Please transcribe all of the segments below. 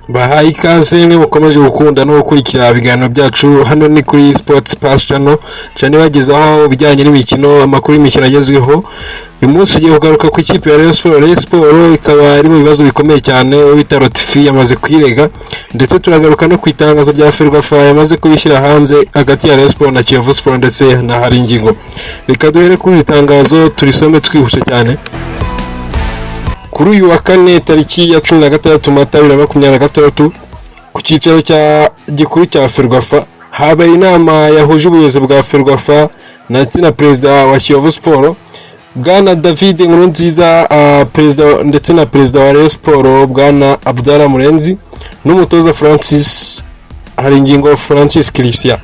Bahaye ikaze ni mukomeje gukunda no gukurikira ibiganiro byacu hano ni kuri Sports Pass Channel bagezaho ibijyanye n'imikino, amakuru y'imikino agezweho. Uyu munsi ugiye kugaruka ku ikipe ya Rayon Sport. Rayon Sport ikaba iri mu bibazo bikomeye cyane, bita Lofti yamaze kwirega, ndetse turagaruka no ku itangazo rya FERWAFA yamaze kubishyira hanze hagati ya Rayon Sport na Kiyovu Sport ndetse na Haringingo. Reka duhere kuri itangazo turisome twihuse cyane. Kuri uyu wa kane tariki ya 16 Mata 2026 ku cyicaro cya gikuru cya FERWAFA habaye inama yahuje ubuyobozi bwa FERWAFA na perezida wa Kiyovu Sport Bwana David Nkurunziza, perezida ndetse na perezida wa Rayon Sport Bwana Abdallah Murenzi n'umutoza Francis Haringingo Francis Christian.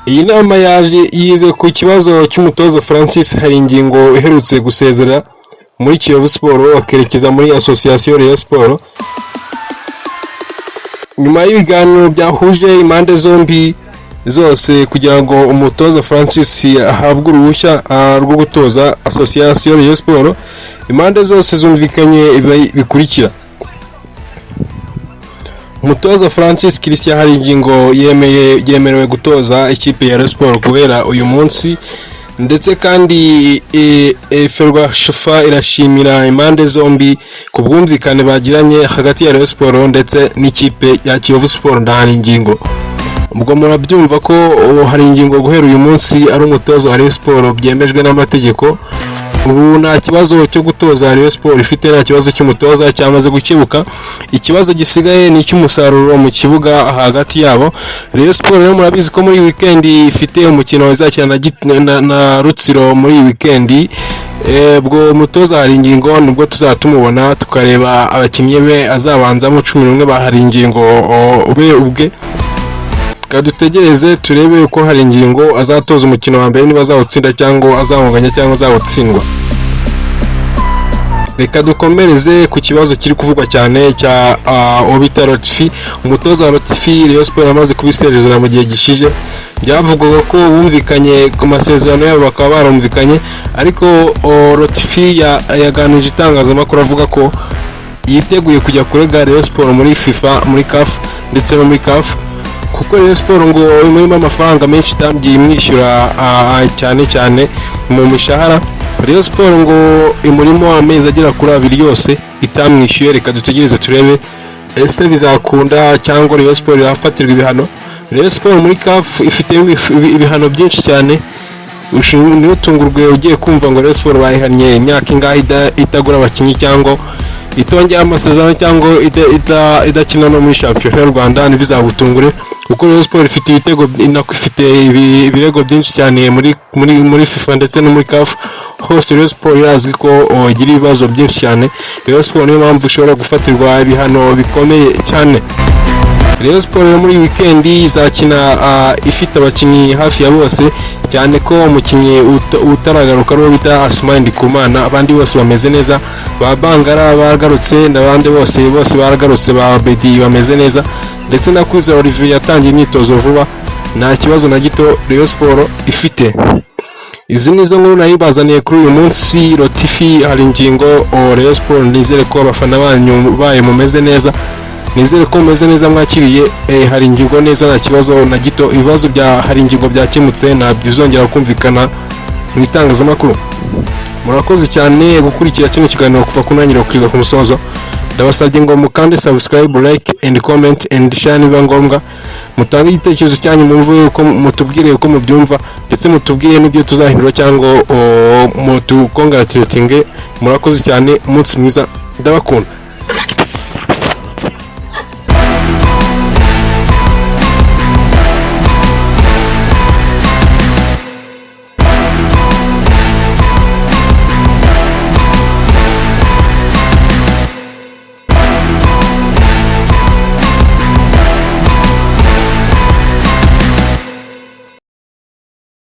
Iyi nama yaje yize ku kibazo cy'umutoza Francis Haringingo uherutse gusezera muri Kiyovu Sport akerekeza muri Association Rayon Sport. Nyuma y'ibiganiro byahuje impande zombi zose kugira ngo umutoza Francis ahabwe uruhushya rwo gutoza Association Rayon Sport, impande zose zumvikanye bikurikira. Umutoza Francis Christian Haringingo yemerewe gutoza ikipe ya Rayon Sport kubera uyu munsi, ndetse kandi FERWAFA irashimira impande zombi ku bwumvikane bagiranye hagati ya Rayon Sport ndetse n'ikipe ya Kiyovu Sport na Haringingo. Ubwo murabyumva ko Haringingo guhera uyu munsi ari umutoza wa Rayon Sport byemejwe n'amategeko. Ubu nta kibazo cyo gutoza Rayon Sport ifite, nta kibazo cy'umutoza cyamaze gukebuka. Ikibazo gisigaye ni cy'umusaruro mu kibuga hagati yabo. Rayon Sport rero murabizi ko muri weekend ifite umukino uzakina na Rutsiro muri weekend. Ubwo umutoza Haringingo nubwo tuzatumubona tukareba abakinnyi be azabanzamo 11 ba Haringingo ubwe. Kadutegereze turebe uko Haringingo azatoza umukino wa mbere, niba azawutsinda cyangwa azawunganya cyangwa azawutsindwa. Reka dukomereze ku kibazo kiri kuvugwa cyane cya bita Lofti. Umutoza wa Lofti Rayon Sport amaze kubiserezera mu gihe gishije, byavugwaga ko bumvikanye ku masezerano yabo, bakaba barumvikanye, ariko Lofti yaganije itangazamakuru avuga ko yiteguye kujya kurega Rayon Sport muri FIFA, muri CAF ndetse no muri CAF, kuko Rayon Sport ngo imurimo amafaranga menshi itambiye imwishyura cyane mu mishahara. Rayon Sport ngo imurimo amezi agera kuri 2 yose itamwishyuye. Reka dutegereze turebe ese bizakunda cyangwa Rayon Sport yafatirwa ibihano. Rayon Sport muri CAF ifite ibihano byinshi cyane. Ushinzwe utungurwe ugiye kumva ngo Rayon Sport bayihannye imyaka ingahe itagura abakinnyi cyangwa itongera amasezerano cyangwa idakina no muri shampiyona y'u Rwanda. Ntibizagutungure kuko Rayon Sport ifite ibirego byinshi cyane muri FIFA ndetse no muri CAF. Hose Rayon Sport yazwi ko igira ibibazo byinshi cyane. Rayon Sport niyo mpamvu ishobora gufatirwa ibihano bikomeye cyane. Rayon Sport muri weekend izakina ifite abakinnyi hafi ya bose, cyane ko umukinnyi utaragaruka ari bita Asmani Kumana. Abandi bose bameze neza, ba Bangara bagarutse n'abandi bose baragarutse, ba Bedi bameze neza, ndetse na Kuza Olivier yatangiye imyitozo vuba. Nta kibazo na gito Rayon Sport ifite. Izi nizo nkuru nayibazaniye kuri uyu munsi. Lofti Haringingo Rayon Sport, nizere ko abafana banyu baye mumeze neza, nizere ko mumeze neza, mwakiriye Haringingo neza, nta kibazo na gito. Ibibazo bya Haringingo byakemutse, nta byizongera kumvikana mu itangazamakuru. Murakoze cyane gukurikira kino kiganiro kuva kunangira kwiga ku musozo. Ndabasabye ngo mukande subscribe, like and comment and share niba ngombwa. Mutange igitekerezo cyanyu, mumve uko mutubwire uko mubyumva, ndetse mutubwire n'ibyo tuzahindura cyangwa mutu congratulating. Murakoze cyane, umunsi mwiza, ndabakunda.